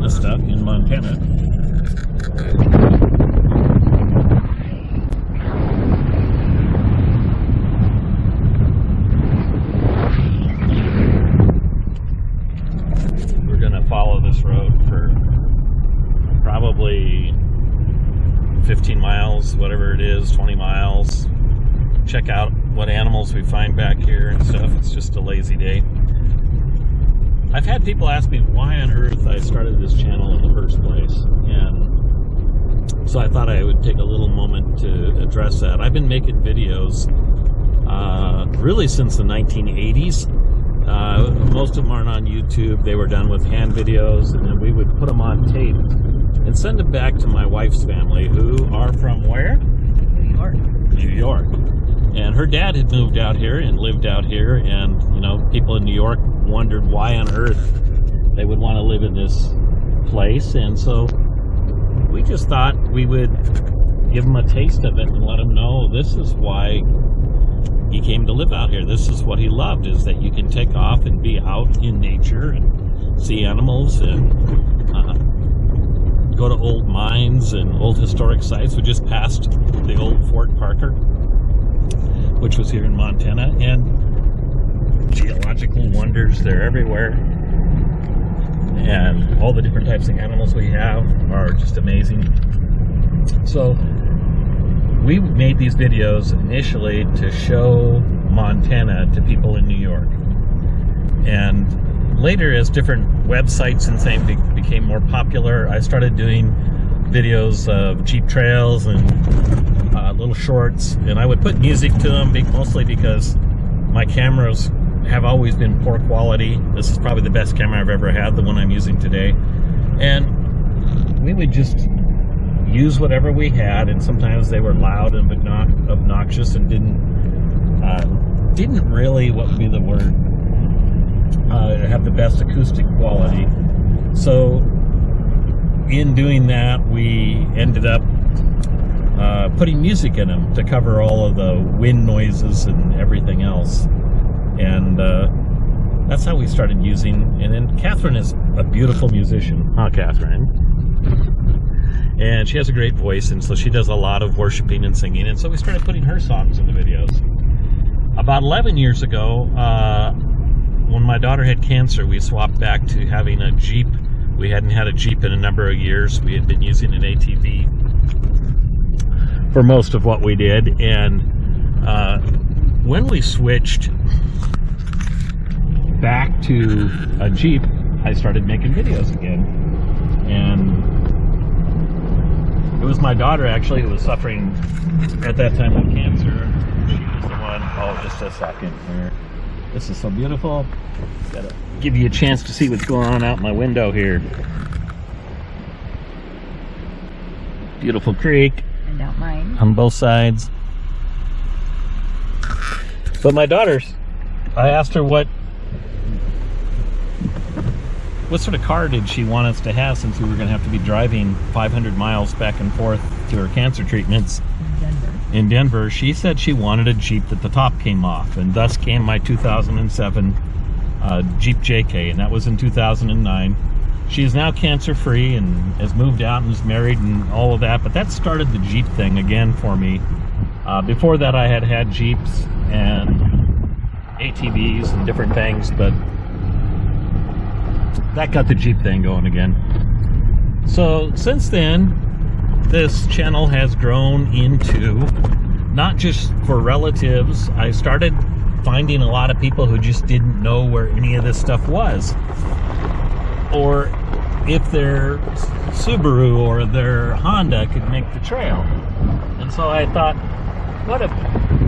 of stuff in Montana. We're going to follow this road for probably 15 miles, whatever it is, 20 miles. Check out what animals we find back here and stuff. It's just a lazy day. I've had people ask me why on earth I started this channel in the first place, and so I thought I would take a little moment to address that. I've been making videos really since the 1980s. Most of them aren't on YouTube. They were done with hand videos, and then we would put them on tape and send them back to my wife's family, who are from where? New York. New York. And her dad had moved out here and lived out here, and you know, people in New York wondered why on earth they would want to live in this place, and so we just thought we would give them a taste of it and let them know this is why he came to live out here. This is what he loved, is that you can take off and be out in nature and see animals and go to old mines and old historic sites. We just passed the old Fort Parker, which was here in Montana, and geological wonders, they're everywhere, and all the different types of animals we have are just amazing. So we made these videos initially to show Montana to people in New York, and later, as different websites and things became more popular, I started doing videos of Jeep trails and little shorts, and I would put music to them, mostly because my cameras have always been poor quality. This is probably the best camera I've ever had, the one I'm using today, and we would just use whatever we had, and sometimes they were loud and obnoxious and didn't really, what would be the word, have the best acoustic quality. So in doing that, we ended up putting music in them to cover all of the wind noises and everything else, and that's how we started using. And then Catherine is a beautiful musician, huh, Catherine? And she has a great voice, and so she does a lot of worshiping and singing, and so we started putting her songs in the videos. About 11 years ago, when my daughter had cancer, we swapped back to having a Jeep. We hadn't had a Jeep in a number of years. We had been using an ATV for most of what we did, and when we switched back to a Jeep, I started making videos again. And it was my daughter, actually, who was suffering at that time with cancer. She was the one. Oh, just a second here. This is so beautiful. Gotta give you a chance to see what's going on out my window here. Beautiful creek. I don't mind. On both sides. But my daughter's, I asked her what sort of car did she want us to have, since we were going to have to be driving 500 miles back and forth to her cancer treatments in Denver. She said she wanted a Jeep that the top came off, and thus came my 2007 Jeep JK, and that was in 2009. She is now cancer-free and has moved out and is married and all of that, but that started the Jeep thing again for me. Before that, I had Jeeps and ATVs and different things, but that got the Jeep thing going again. So since then, this channel has grown into not just for relatives. I started finding a lot of people who just didn't know where any of this stuff was, or if their Subaru or their Honda could make the trail. And so I thought, what a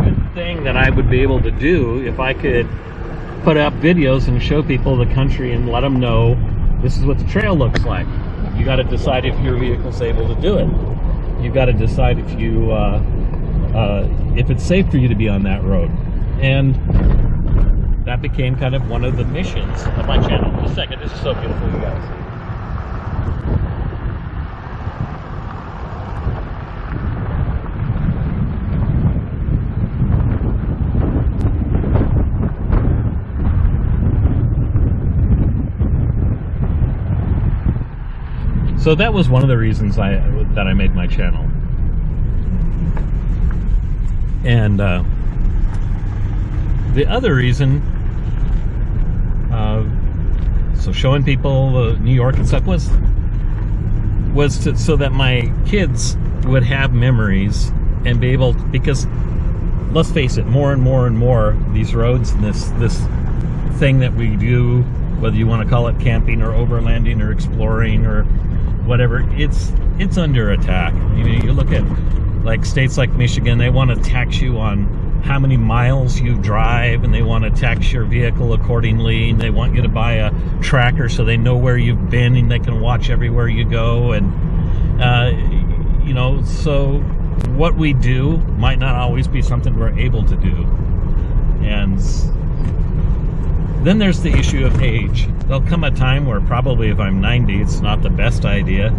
good thing that I would be able to do if I could put up videos and show people the country and let them know this is what the trail looks like. You got to decide if your vehicle's able to do it. You've got to decide if you if it's safe for you to be on that road. And that became kind of one of the missions of my channel. Just a second, this is so beautiful, you guys. So that was one of the reasons that I made my channel. And the other reason, so showing people New York and stuff was so that my kids would have memories and be able, because let's face it, more and more these roads and this thing that we do, whether you want to call it camping or overlanding or exploring or whatever, it's under attack. I mean, you look at like states like Michigan, they want to tax you on how many miles you drive, and they want to tax your vehicle accordingly, and they want you to buy a tracker so they know where you've been and they can watch everywhere you go. And you know, so what we do might not always be something we're able to do. And then there's the issue of age. There'll come a time where probably if I'm 90, it's not the best idea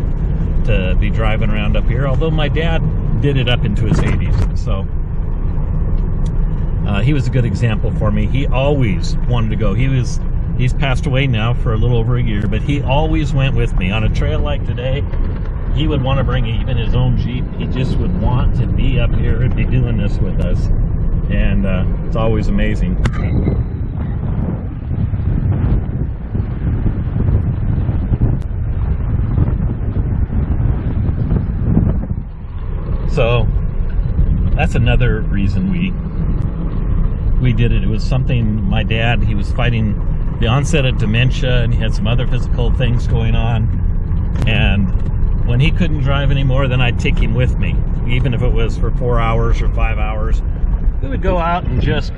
to be driving around up here, although my dad did it up into his 80s. So he was a good example for me. He always wanted to go. He's passed away now for a little over a year, but he always went with me. On a trail like today, he would want to bring even his own Jeep. He just would want to be up here and be doing this with us. And it's always amazing. So that's another reason we did it. It was something my dad, he was fighting the onset of dementia, and he had some other physical things going on. And when he couldn't drive anymore, then I'd take him with me, even if it was for 4 hours or 5 hours. We would go out and just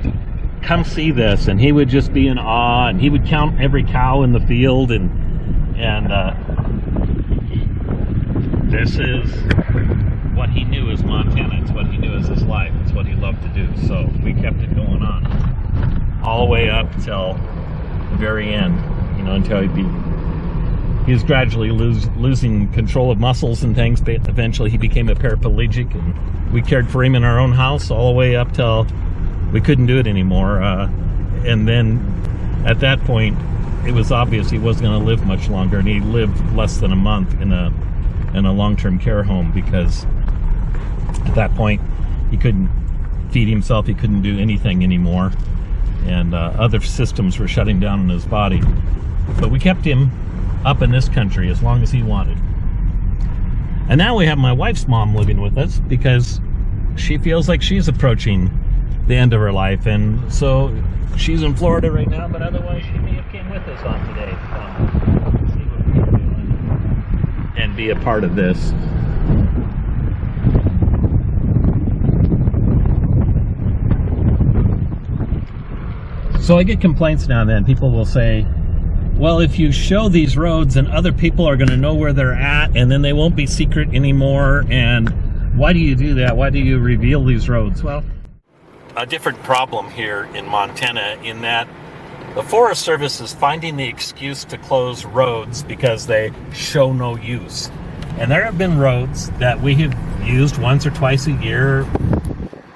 come see this, and he would just be in awe, and he would count every cow in the field, and this is what he knew as Montana. It's what he knew as his life. It's what he loved to do. So we kept it going on all the way up till the very end, you know, until he was gradually losing control of muscles and things, but eventually he became a paraplegic, and we cared for him in our own house all the way up till we couldn't do it anymore. And then at that point, it was obvious he wasn't going to live much longer, and he lived less than a month in a long-term care home, because at that point he couldn't feed himself, he couldn't do anything anymore, and other systems were shutting down in his body. But we kept him up in this country as long as he wanted. And now we have my wife's mom living with us, because she feels like she's approaching the end of her life, and so she's in Florida right now, but otherwise she may have came with us on today to see what we're doing and be a part of this. So I get complaints now and then. People will say, well, if you show these roads, and other people are going to know where they're at, and then they won't be secret anymore, and why do you do that? Why do you reveal these roads? Well, a different problem here in Montana, in that the Forest Service is finding the excuse to close roads because they show no use. And there have been roads that we have used once or twice a year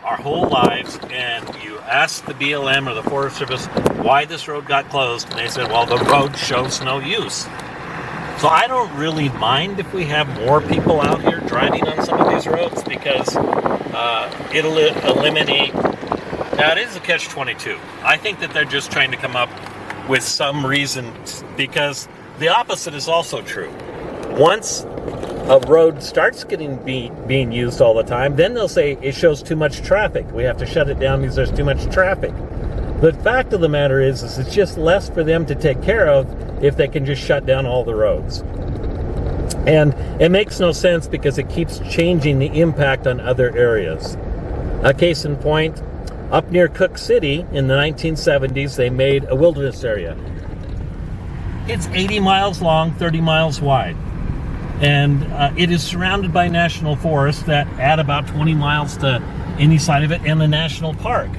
our whole lives, and you ask the BLM or the Forest Service why this road got closed, and they said, well, the road shows no use. So I don't really mind if we have more people out here driving on some of these roads, because it'll eliminate. Now, it is a catch-22. I think that they're just trying to come up with some reason, because the opposite is also true. Once a road starts being used all the time, then they'll say it shows too much traffic. We have to shut it down because there's too much traffic. The fact of the matter is it's just less for them to take care of if they can just shut down all the roads. And it makes no sense, because it keeps changing the impact on other areas. A case in point, up near Cook City in the 1970s, they made a wilderness area. It's 80 miles long, 30 miles wide. And it is surrounded by national forests that add about 20 miles to any side of it, and the national park.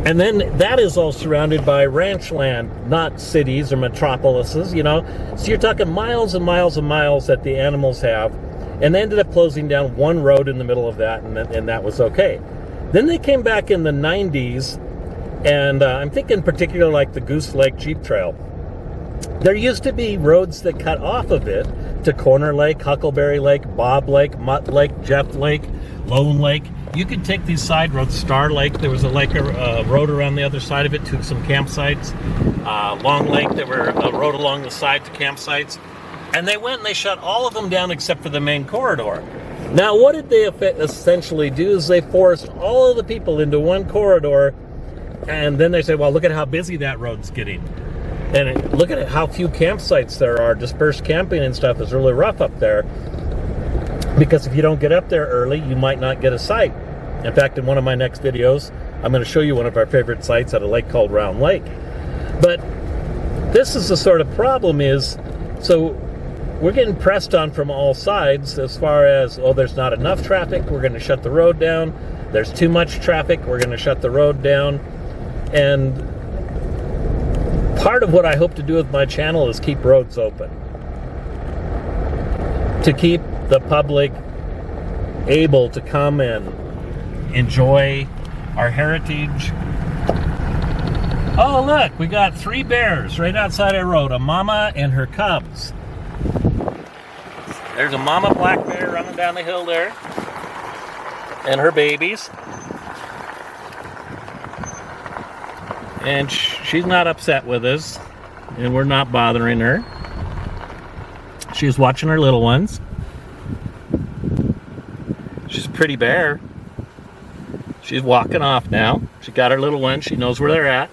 And then that is all surrounded by ranch land, not cities or metropolises, you know. So you're talking miles and miles and miles that the animals have. And they ended up closing down one road in the middle of that, and that was okay. Then they came back in the 90s, and I'm thinking particularly like the Goose Lake Jeep Trail. There used to be roads that cut off of it to Corner Lake, Huckleberry Lake, Bob Lake, Mutt Lake, Jeff Lake, Lone Lake. You could take these side roads. Star Lake, there was a road around the other side of it to some campsites. Long Lake, there were a road along the side to campsites. And they went and they shut all of them down except for the main corridor. Now, what did they essentially do is they forced all of the people into one corridor, and then they say, well, look at how busy that road's getting. And look at how few campsites there are. Dispersed camping and stuff is really rough up there, because if you don't get up there early, you might not get a site. In fact, in one of my next videos, I'm going to show you one of our favorite sites at a lake called Round Lake. But this is the sort of problem is, so we're getting pressed on from all sides as far as, oh, there's not enough traffic, we're going to shut the road down. There's too much traffic, we're going to shut the road down. And part of what I hope to do with my channel is keep roads open, to keep the public able to come and enjoy our heritage. Oh, look, we got 3 bears right outside our road, a mama and her cubs. There's a mama black bear running down the hill there, and her babies. And she's not upset with us, and we're not bothering her. She's watching her little ones. She's a pretty bear. She's walking off now. She got her little ones. She knows where they're at.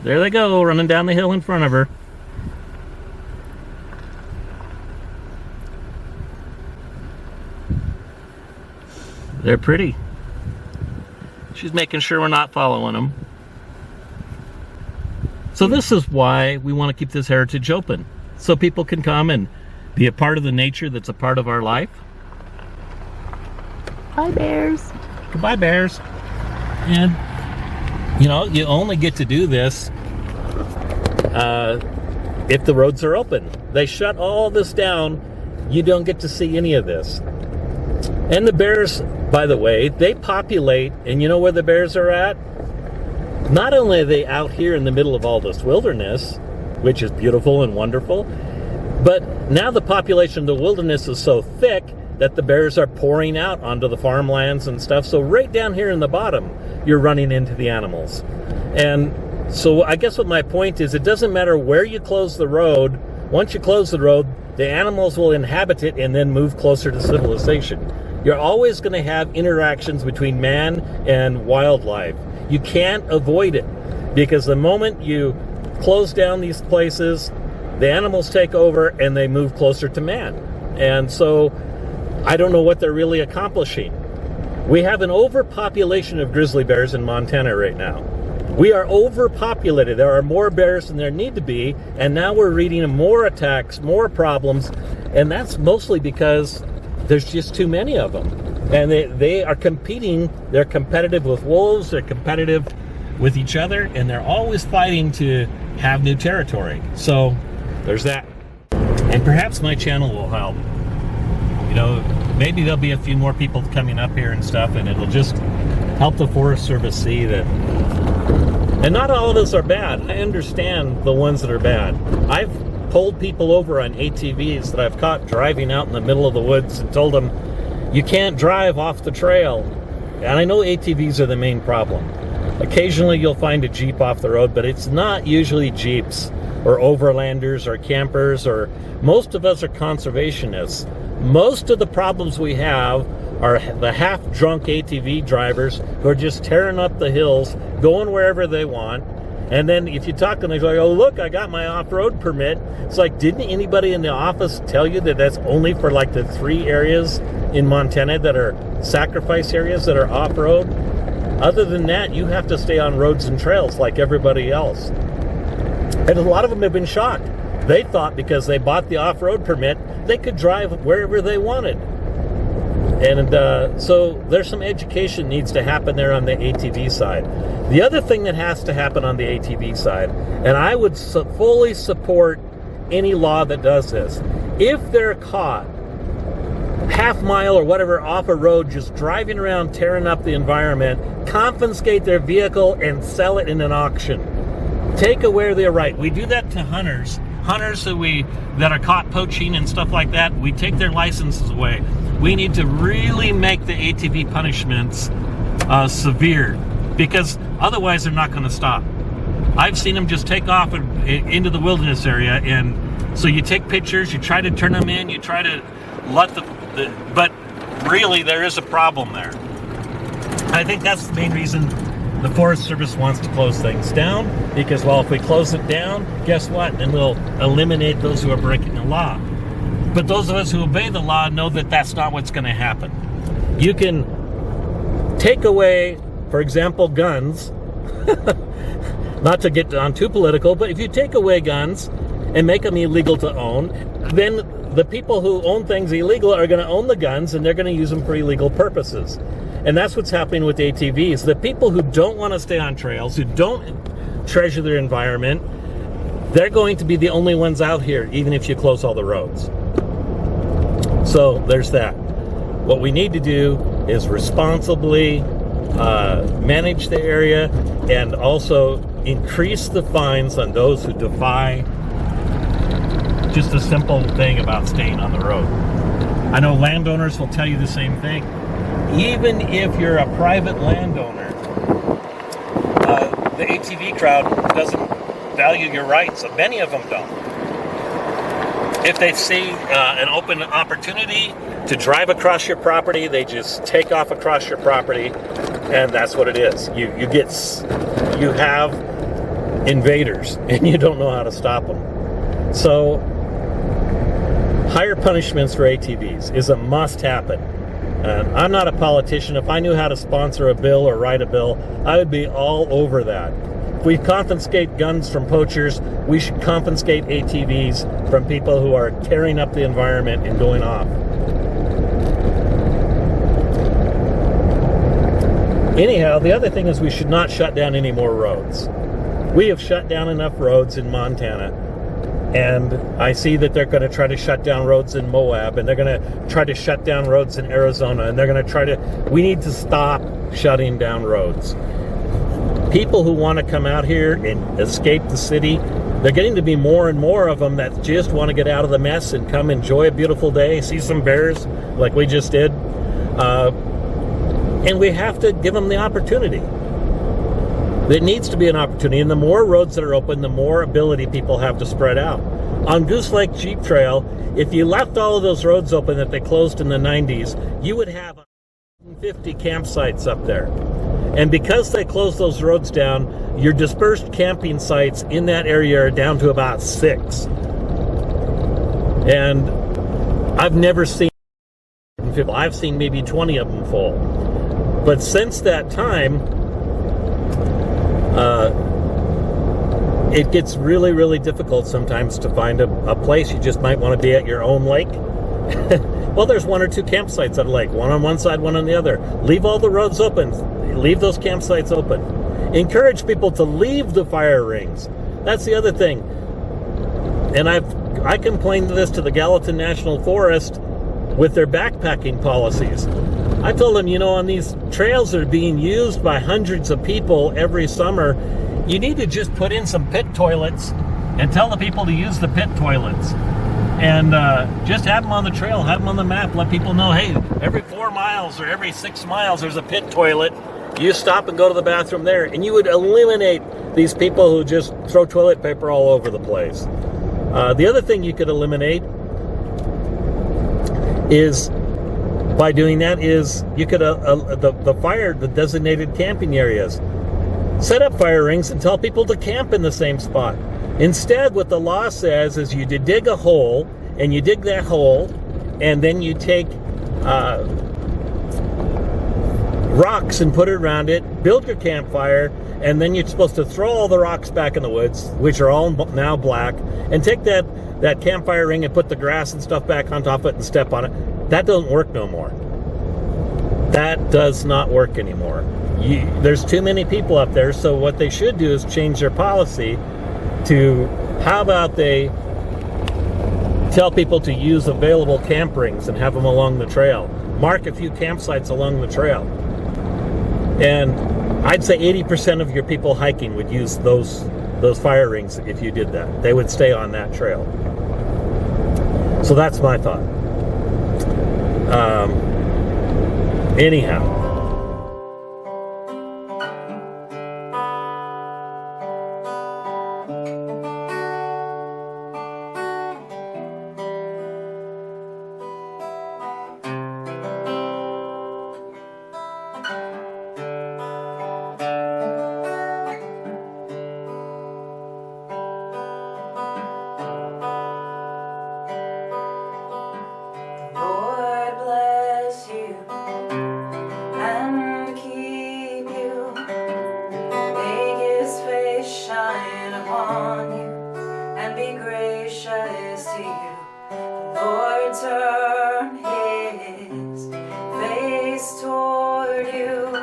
There they go, running down the hill in front of her. They're pretty. She's making sure we're not following them. So this is why we want to keep this heritage open, so people can come and be a part of the nature that's a part of our life. Bye, bears. Goodbye, bears. And, you know, you only get to do this if the roads are open. They shut all this down. You don't get to see any of this. And the bears, by the way, they populate, and you know where the bears are at? Not only are they out here in the middle of all this wilderness, which is beautiful and wonderful, but now the population of the wilderness is so thick that the bears are pouring out onto the farmlands and stuff. So right down here in the bottom, you're running into the animals. And so I guess what my point is, it doesn't matter where you close the road. Once you close the road, the animals will inhabit it and then move closer to civilization. You're always going to have interactions between man and wildlife. You can't avoid it, because the moment you close down these places, the animals take over and they move closer to man. And so I don't know what they're really accomplishing. We have an overpopulation of grizzly bears in Montana right now. We are overpopulated. There are more bears than there need to be, and now we're reading more attacks, more problems, and that's mostly because there's just too many of them. And they are competing. They're competitive with wolves, they're competitive with each other, and they're always fighting to have new territory. So there's that. And perhaps my channel will help. You know, maybe there'll be a few more people coming up here and stuff, and it'll just help the Forest Service see that. And not all of us are bad. I understand the ones that are bad. I've pulled people over on ATVs that I've caught driving out in the middle of the woods and told them, you can't drive off the trail. And I know ATVs are the main problem. Occasionally you'll find a Jeep off the road, but it's not usually Jeeps or overlanders or campers, or most of us are conservationists. Most of the problems we have are the half-drunk ATV drivers who are just tearing up the hills, going wherever they want. And then if you talk to them, they're like, oh, look, I got my off-road permit. It's like, didn't anybody in the office tell you that that's only for like the 3 areas in Montana that are sacrifice areas that are off-road? Other than that, you have to stay on roads and trails like everybody else. And a lot of them have been shocked. They thought because they bought the off-road permit, they could drive wherever they wanted. And so there's some education needs to happen there on the ATV side. The other thing that has to happen on the ATV side, and I would fully support any law that does this, if they're caught half-mile or whatever off a road just driving around tearing up the environment, confiscate their vehicle and sell it in an auction. Take away their right. We do that to hunters hunters that are caught poaching and stuff like that, we take their licenses away. We need to really make the ATV punishments severe, because otherwise they're not going to stop. I've seen them just take off into the wilderness area, and so you take pictures, you try to turn them in, you try to let but really there is a problem there. I think that's the main reason the Forest Service wants to close things down, because, well, if we close it down, guess what? Then we'll eliminate those who are breaking the law. But those of us who obey the law know that that's not what's going to happen. You can take away, for example, guns, not to get on too political, but if you take away guns and make them illegal to own, then the people who own things illegal are going to own the guns, and they're going to use them for illegal purposes. And that's what's happening with ATVs. The people who don't want to stay on trails, who don't treasure their environment, they're going to be the only ones out here, even if you close all the roads. So there's that. What we need to do is responsibly manage the area, and also increase the fines on those who defy just a simple thing about staying on the road. I know landowners will tell you the same thing. Even if you're a private landowner, the ATV crowd doesn't value your rights. Many of them don't. If they see an open opportunity to drive across your property, they just take off across your property, and that's what it is. You have invaders, and you don't know how to stop them. So higher punishments for ATVs is a must happen. I'm not a politician. If I knew how to sponsor a bill or write a bill, I would be all over that. If we confiscate guns from poachers, we should confiscate ATVs from people who are tearing up the environment and going off. Anyhow, the other thing is we should not shut down any more roads. We have shut down enough roads in Montana, and I see that they're going to try to shut down roads in Moab, and they're going to try to shut down roads in Arizona, and they're going to try to... We need to stop shutting down roads. People who want to come out here and escape the city, they're getting to be more and more of them that just want to get out of the mess and come enjoy a beautiful day, see some bears like we just did. And we have to give them the opportunity. There needs to be an opportunity, and the more roads that are open, the more ability people have to spread out. On Goose Lake Jeep Trail, if you left all of those roads open that they closed in the 90s, you would have 150 campsites up there. And because they closed those roads down, your dispersed camping sites in that area are down to about 6. And I've never seen people. I've seen maybe 20 of them full. But since that time, it gets really, really difficult sometimes to find a place. You just might want to be at your own lake. Well, there's 1 or 2 campsites at a lake, one on one side, one on the other. Leave all the roads open. Leave those campsites open. Encourage people to leave the fire rings. That's the other thing. And I complained this to the Gallatin National Forest with their backpacking policies. I told them, on these trails that are being used by hundreds of people every summer, you need to just put in some pit toilets and tell the people to use the pit toilets. And just have them on the trail, have them on the map, let people know, hey, every 4 miles or every 6 miles there's a pit toilet. You stop and go to the bathroom there, and you would eliminate these people who just throw toilet paper all over the place. The other thing you could eliminate is, by doing that, is you could, the designated camping areas. Set up fire rings and tell people to camp in the same spot. Instead, what the law says is you dig a hole, and you dig that hole, and then you take rocks and put it around it, build your campfire, and then you're supposed to throw all the rocks back in the woods, which are all now black, and take that campfire ring and put the grass and stuff back on top of it and step on it. That doesn't work no more. That does not work anymore. There's too many people up there, so what they should do is change their policy to, how about they tell people to use available camp rings and have them along the trail. Mark a few campsites along the trail. And I'd say 80% of your people hiking would use those those fire rings if you did that. They would stay on that trail. So that's my thought. Anyhow. Lord bless you and keep you. Make his face shine upon you and be gracious to you. The Lord turn his face toward you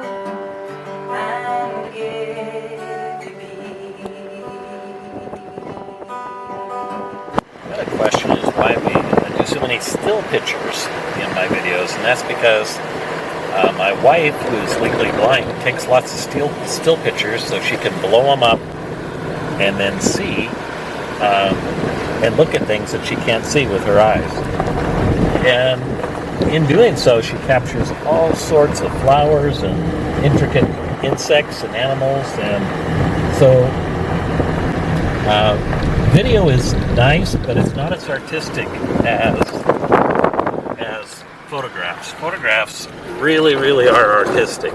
and give you peace. The other question is why we do so many still pictures in my videos, and that's because my wife, who's legally blind, takes lots of still pictures so she can blow them up and then see and look at things that she can't see with her eyes. And in doing so, she captures all sorts of flowers and intricate insects and animals, and so video is nice, but it's not as artistic as photographs. Photographs really, really are artistic.